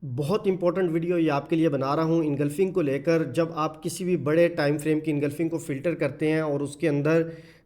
बहुत important video ये आपके लिए बना रहा हूँ इनगल्फिंग को लेकर। जब आप किसी भी बड़े टाइम फ्रेम की इनगल्फिंग को फ़िल्टर करते हैं और उसके अंदर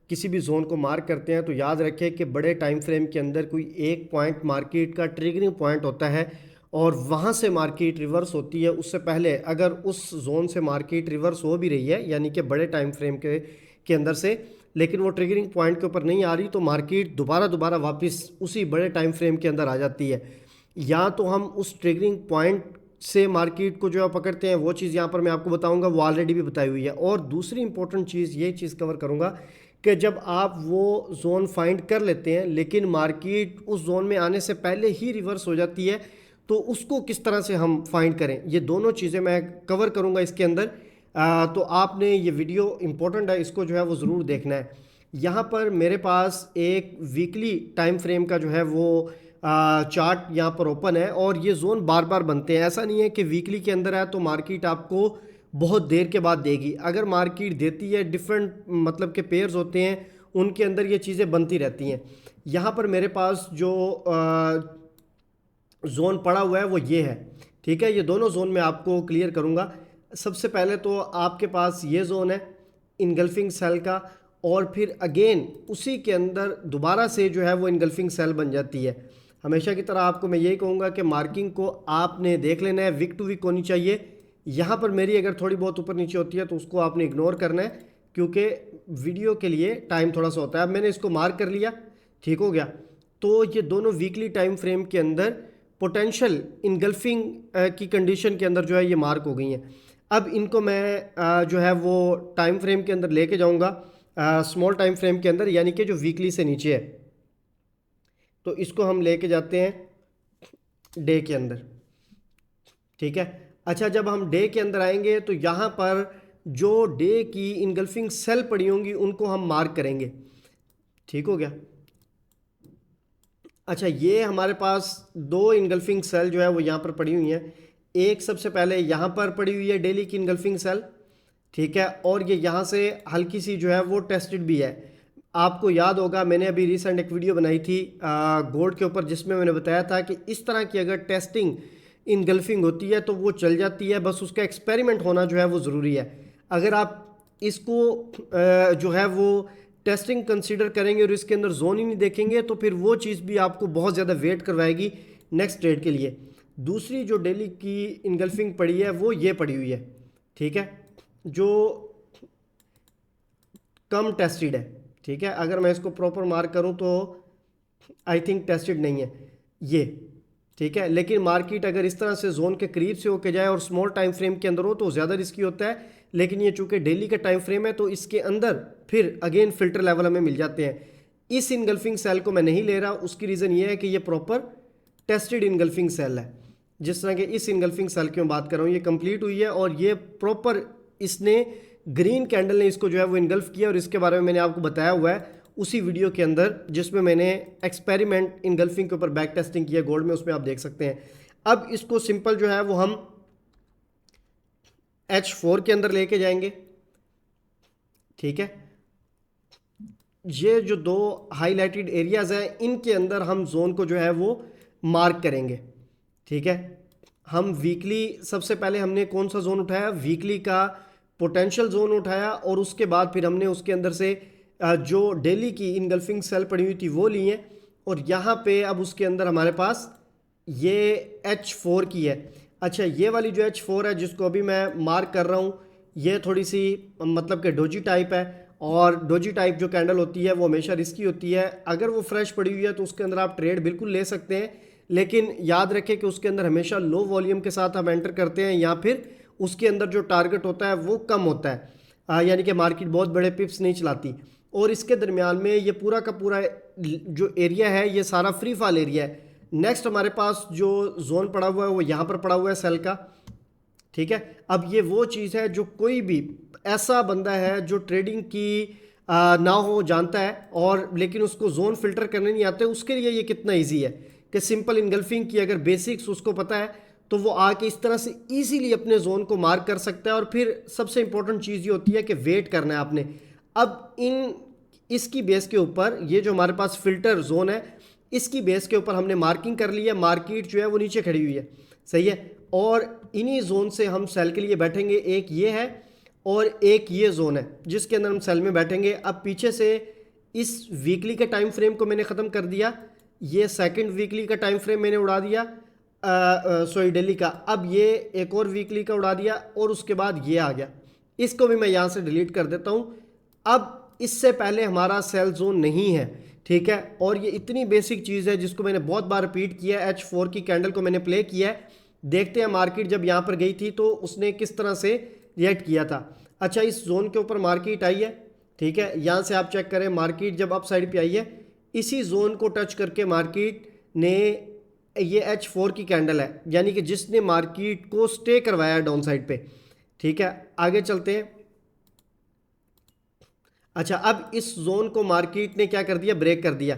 किसी भी जोन को मार्क करते हैं तो याद रखें कि बड़े टाइम फ्रेम के अंदर कोई एक पॉइंट मार्केट का ट्रिगरिंग पॉइंट होता है और वहाँ से मार्केट रिवर्स होती है। उससे पहले अगर उस जोन से मार्केट रिवर्स हो भी रही है यानी कि बड़े टाइम फ्रेम के अंदर से, लेकिन वो ट्रिगरिंग पॉइंट के ऊपर नहीं आ रही तो मार्केट दोबारा वापस उसी बड़े टाइम फ्रेम के अंदर आ जाती है। या तो हम उस ट्रिगरिंग पॉइंट से मार्केट को जो है पकड़ते हैं, वो चीज़ यहाँ पर मैं आपको बताऊंगा, वो ऑलरेडी भी बताई हुई है। और दूसरी इंपॉर्टेंट चीज़ ये चीज़ कवर करूंगा कि जब आप वो जोन फाइंड कर लेते हैं लेकिन मार्केट उस जोन में आने से पहले ही रिवर्स हो जाती है तो उसको किस तरह से हम फाइंड करें, ये दोनों चीज़ें मैं कवर करूंगा इसके अंदर। तो आपने ये वीडियो इंपॉर्टेंट है, इसको जो है वो ज़रूर देखना है। यहाँ पर मेरे पास एक वीकली टाइम फ्रेम का जो है वो चार्ट यहाँ पर ओपन है और ये जोन बार बार बनते हैं। ऐसा नहीं है कि वीकली के अंदर है तो मार्केट आपको बहुत देर के बाद देगी। अगर मार्केट देती है, डिफरेंट मतलब के पेयर्स होते हैं उनके अंदर ये चीज़ें बनती रहती हैं। यहाँ पर मेरे पास जो जोन पड़ा हुआ है वो ये है, ठीक है। ये दोनों जोन मैं आपको क्लियर करूँगा। सबसे पहले तो आपके पास ये जोन है इनगल्फिंग सेल का, और फिर अगेन उसी के अंदर दोबारा से जो है वो इनगल्फिंग सेल बन जाती है। हमेशा की तरह आपको मैं यही कहूँगा कि मार्किंग को आपने देख लेना है, विक टू विक होनी चाहिए। यहाँ पर मेरी अगर थोड़ी बहुत ऊपर नीचे होती है तो उसको आपने इग्नोर करना है क्योंकि वीडियो के लिए टाइम थोड़ा सा होता है। अब मैंने इसको मार्क कर लिया, ठीक हो गया। तो ये दोनों वीकली टाइम फ्रेम के अंदर पोटेंशियल इनगल्फिंग की कंडीशन के अंदर जो है ये मार्क हो गई हैं। अब इनको मैं जो है वो टाइम फ्रेम के अंदर लेके जाऊंगा, स्मॉल टाइम फ्रेम के अंदर, यानी कि जो वीकली से नीचे है। तो इसको हम लेके जाते हैं डे के अंदर, ठीक है। अच्छा, जब हम डे के अंदर आएंगे तो यहाँ पर जो डे की इनगल्फिंग सेल पड़ी होंगी उनको हम मार्क करेंगे, ठीक हो गया। अच्छा, ये हमारे पास दो इनगल्फिंग सेल जो है वो यहाँ पर पड़ी हुई हैं। एक सबसे पहले यहाँ पर पड़ी हुई है डेली की इनगल्फिंग सेल, ठीक है। और ये यहाँ से हल्की सी जो है वो टेस्टेड भी है। आपको याद होगा मैंने अभी रिसेंट एक वीडियो बनाई थी गोल्ड के ऊपर जिसमें मैंने बताया था कि इस तरह की अगर टेस्टिंग इनगल्फिंग होती है तो वो चल जाती है, बस उसका एक्सपेरिमेंट होना जो है वो ज़रूरी है। अगर आप इसको जो है वो टेस्टिंग कंसीडर करेंगे और इसके अंदर जोन ही नहीं देखेंगे तो फिर वो चीज़ भी आपको बहुत ज़्यादा वेट करवाएगी नेक्स्ट ट्रेड के लिए। दूसरी जो डेली की इनगल्फिंग पड़ी है वो ये पड़ी हुई है, ठीक है, जो कम टेस्टेड है, ठीक है। अगर मैं इसको प्रॉपर मार्क करूं तो आई थिंक टेस्टेड नहीं है ये, ठीक है। लेकिन मार्केट अगर इस तरह से जोन के करीब से होके जाए और स्मॉल टाइम फ्रेम के अंदर हो तो ज़्यादा रिस्की होता है। लेकिन ये चूंकि डेली का टाइम फ्रेम है तो इसके अंदर फिर अगेन फिल्टर लेवल हमें मिल जाते हैं। इस इनगल्फिंग सेल को मैं नहीं ले रहा, उसकी रीज़न ये है कि ये प्रॉपर टेस्टेड इनगल्फिंग सेल है। जिस तरह के इस इनगल्फिंग सेल की मैं बात कर रहा हूँ ये कंप्लीट हुई है और ये प्रॉपर इसने ग्रीन कैंडल ने इसको जो है वो इनगल्फ किया और इसके बारे में मैंने आपको बताया हुआ है उसी वीडियो के अंदर जिसमें मैंने एक्सपेरिमेंट इनगल्फिंग के ऊपर बैक टेस्टिंग किया गोल्ड में, उसमें आप देख सकते हैं। अब इसको सिंपल जो है वो हम H4 के अंदर लेके जाएंगे, ठीक है। ये जो दो हाईलाइटेड एरियाज हैं इनके अंदर हम जोन को जो है वो मार्क करेंगे, ठीक है। हम वीकली सबसे पहले हमने कौन सा जोन उठाया, वीकली का पोटेंशियल जोन उठाया और उसके बाद फिर हमने उसके अंदर से जो डेली की इनगल्फिंग सेल पड़ी हुई थी वो ली है। और यहाँ पे अब उसके अंदर हमारे पास ये H4 की है। अच्छा, ये वाली जो H4 है जिसको अभी मैं मार्क कर रहा हूँ ये थोड़ी सी मतलब कि डोजी टाइप है और डोजी टाइप जो कैंडल होती है वो हमेशा रिस्की होती है। अगर वो फ्रेश पड़ी हुई है तो उसके अंदर आप ट्रेड बिल्कुल ले सकते हैं, लेकिन याद रखें कि उसके अंदर हमेशा लो वॉल्यूम के साथ हम एंटर करते हैं या फिर उसके अंदर जो टारगेट होता है वो कम होता है, यानी कि मार्केट बहुत बड़े पिप्स नहीं चलाती। और इसके दरमियान में ये पूरा का पूरा जो एरिया है ये सारा फ्री फॉल एरिया है। नेक्स्ट हमारे पास जो जोन पड़ा हुआ है वो यहाँ पर पड़ा हुआ है सेल का, ठीक है। अब ये वो चीज़ है जो कोई भी ऐसा बंदा है जो ट्रेडिंग की ना हो जानता है और लेकिन उसको जोन फिल्टर करने नहीं आते, उसके लिए ये कितना इजी है कि सिंपल इनगल्फिंग की अगर बेसिक्स उसको पता है तो वो आके इस तरह से इजीली अपने जोन को मार्क कर सकता है। और फिर सबसे इंपॉर्टेंट चीज़ ये होती है कि वेट करना है आपने। अब इसकी बेस के ऊपर ये जो हमारे पास फिल्टर जोन है इसकी बेस के ऊपर हमने मार्किंग कर ली है, मार्केट जो है वो नीचे खड़ी हुई है। सही है। और इन्हीं जोन से हम सेल के लिए बैठेंगे, एक ये है और एक ये जोन है जिसके अंदर हम सेल में बैठेंगे। अब पीछे से इस वीकली के टाइम फ्रेम को मैंने ख़त्म कर दिया, ये सेकंड वीकली का टाइम फ्रेम मैंने उड़ा दिया, सॉरी डेली का। अब ये एक और वीकली का उड़ा दिया और उसके बाद ये आ गया, इसको भी मैं यहाँ से डिलीट कर देता हूँ। अब इससे पहले हमारा सेल जोन नहीं है, ठीक है। और ये इतनी बेसिक चीज़ है जिसको मैंने बहुत बार रिपीट किया है। H4 की कैंडल को मैंने प्ले किया है, देखते हैं मार्केट जब यहाँ पर गई थी तो उसने किस तरह से रिएक्ट किया था। अच्छा, इस जोन के ऊपर मार्केट आई है, ठीक है। यहाँ से आप चेक करें, मार्केट जब अप साइड पे आई है, इसी जोन को टच करके मार्केट ने, ये H4 की कैंडल है यानी कि जिसने मार्केट को स्टे करवाया डाउन साइड पे, ठीक है। आगे चलते हैं। अच्छा, अब इस जोन को मार्केट ने क्या कर दिया, ब्रेक कर दिया।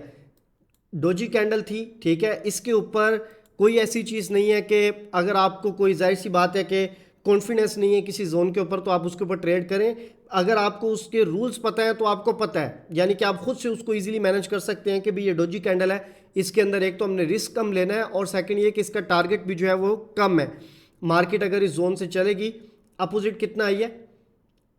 डोजी कैंडल थी, ठीक है। इसके ऊपर कोई ऐसी चीज़ नहीं है कि अगर आपको कोई, जाहिर सी बात है कि कॉन्फिडेंस नहीं है किसी जोन के ऊपर तो आप उसके ऊपर ट्रेड करें। अगर आपको उसके रूल्स पता है तो आपको पता है, यानी कि आप खुद से उसको इजीली मैनेज कर सकते हैं कि भाई ये डोजी कैंडल है, इसके अंदर एक तो हमने रिस्क कम लेना है और सेकंड ये कि इसका टारगेट भी जो है वो कम है। मार्केट अगर इस जोन से चलेगी, अपोजिट कितना आई है,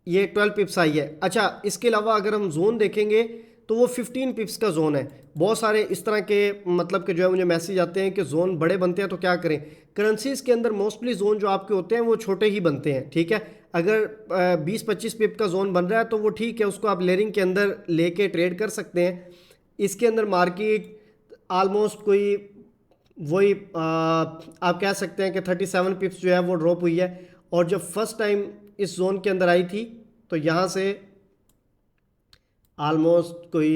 ये 12 पिप्स आई है। अच्छा, इसके अलावा अगर हम जोन देखेंगे तो वो 15 पिप्स का जोन है। बहुत सारे इस तरह के मतलब के जो है मुझे मैसेज आते हैं कि जोन बड़े बनते हैं तो क्या करें। करेंसीज के अंदर मोस्टली जोन जो आपके होते हैं वो छोटे ही बनते हैं, ठीक है। अगर 20-25 पिप का जोन बन रहा है तो वो ठीक है, उसको आप लेयरिंग के अंदर लेके ट्रेड कर सकते हैं। इसके अंदर मार्केट आलमोस्ट कोई वही आप कह सकते हैं कि 37 पिप्स जो है वो ड्रॉप हुई है। और जब फर्स्ट टाइम इस जोन के अंदर आई थी तो यहाँ से ऑलमोस्ट कोई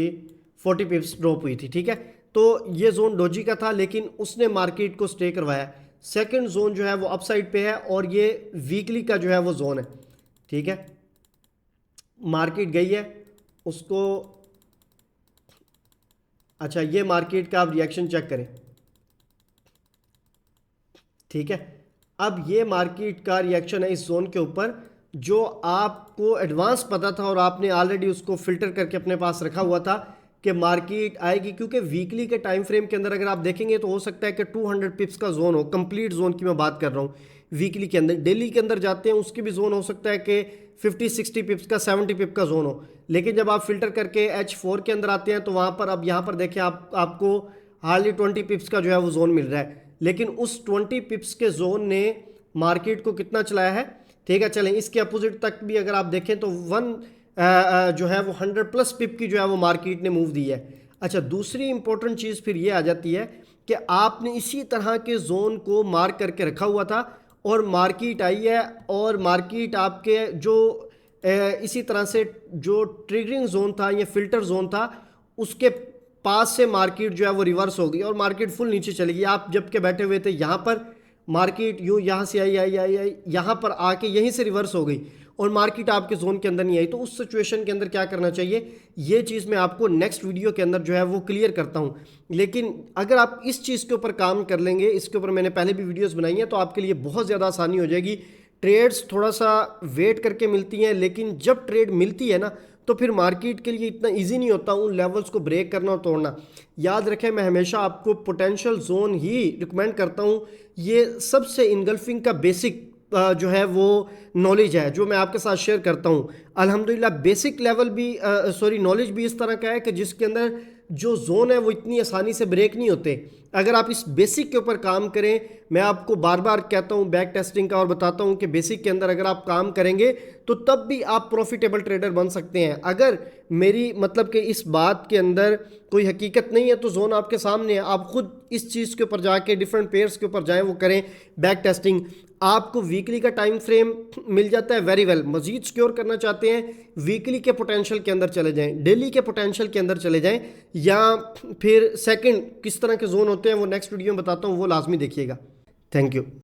40 पिप्स ड्रॉप हुई थी, ठीक है। तो ये जोन डोजी का था लेकिन उसने मार्केट को स्टे करवाया। सेकंड जोन जो है वो अपसाइड पे है और ये वीकली का जो है वो जोन है, ठीक है। मार्केट गई है उसको, अच्छा ये मार्केट का आप रिएक्शन चेक करें, ठीक है। अब ये मार्केट का रिएक्शन है इस जोन के ऊपर, जो आपको एडवांस पता था और आपने ऑलरेडी उसको फिल्टर करके अपने पास रखा हुआ था कि मार्केट आएगी। क्योंकि वीकली के टाइम फ्रेम के अंदर अगर आप देखेंगे तो हो सकता है कि 200 पिप्स का जोन हो, कंप्लीट जोन की मैं बात कर रहा हूँ वीकली के अंदर। डेली के अंदर जाते हैं उसकी भी जोन हो सकता है कि 50-60 पिप्स का, 70 पिप का जोन हो। लेकिन जब आप फिल्टर करके H4 के अंदर आते हैं तो वहाँ पर, अब यहाँ पर देखें आपको हार्डली 20 पिप्स का जो है वो जोन मिल रहा है। लेकिन उस 20 पिप्स के जोन ने मार्केट को कितना चलाया है, ठीक है। चलें इसके अपोजिट तक भी अगर आप देखें तो जो है वो 100+ पिप की जो है वो मार्केट ने मूव दी है। अच्छा, दूसरी इंपॉर्टेंट चीज़ फिर ये आ जाती है कि आपने इसी तरह के जोन को मार्क करके रखा हुआ था और मार्केट आई है और मार्केट आपके जो इसी तरह से जो ट्रिगरिंग जोन था या फिल्टर जोन था उसके पास से मार्केट जो है वो रिवर्स हो गई और मार्केट फुल नीचे चली गई। आप जब के बैठे हुए थे यहाँ पर, मार्केट यूँ यहाँ से आई यहाँ पर आके यहीं से रिवर्स हो गई और मार्केट आपके जोन के अंदर नहीं आई। तो उस सिचुएशन के अंदर क्या करना चाहिए, ये चीज़ मैं आपको नेक्स्ट वीडियो के अंदर जो है वो क्लियर करता हूँ। लेकिन अगर आप इस चीज़ के ऊपर काम कर लेंगे, इसके ऊपर मैंने पहले भी वीडियोस बनाई हैं, तो आपके लिए बहुत ज़्यादा आसानी हो जाएगी। ट्रेड्स थोड़ा सा वेट करके मिलती हैं, लेकिन जब ट्रेड मिलती है ना तो फिर मार्केट के लिए इतना इजी नहीं होता उन लेवल्स को ब्रेक करना और तोड़ना। याद रखें, मैं हमेशा आपको पोटेंशियल जोन ही रिकमेंड करता हूँ। ये सबसे इनगल्फिंग का बेसिक जो है वो नॉलेज है जो मैं आपके साथ शेयर करता हूँ। अल्हम्दुलिल्लाह बेसिक लेवल भी नॉलेज भी इस तरह का है कि जिसके अंदर जो जोन है वो इतनी आसानी से ब्रेक नहीं होते। अगर आप इस बेसिक के ऊपर काम करें, मैं आपको बार बार कहता हूँ बैक टेस्टिंग का और बताता हूँ कि बेसिक के अंदर अगर आप काम करेंगे तो तब भी आप प्रॉफिटेबल ट्रेडर बन सकते हैं। अगर मेरी मतलब कि इस बात के अंदर कोई हकीकत नहीं है तो जोन आपके सामने है, आप खुद इस चीज़ के ऊपर जाके डिफरेंट पेयर्स के ऊपर जाएं, वो करें बैक टेस्टिंग। आपको वीकली का टाइम फ्रेम मिल जाता है, वेरी वेल। मजीद सिक्योर करना चाहते हैं, वीकली के पोटेंशियल के अंदर चले जाएं, डेली के पोटेंशियल के अंदर चले जाएं, या फिर सेकंड किस तरह के जोन होते हैं वो नेक्स्ट वीडियो में बताता हूँ, वो लाजमी देखिएगा। Thank you.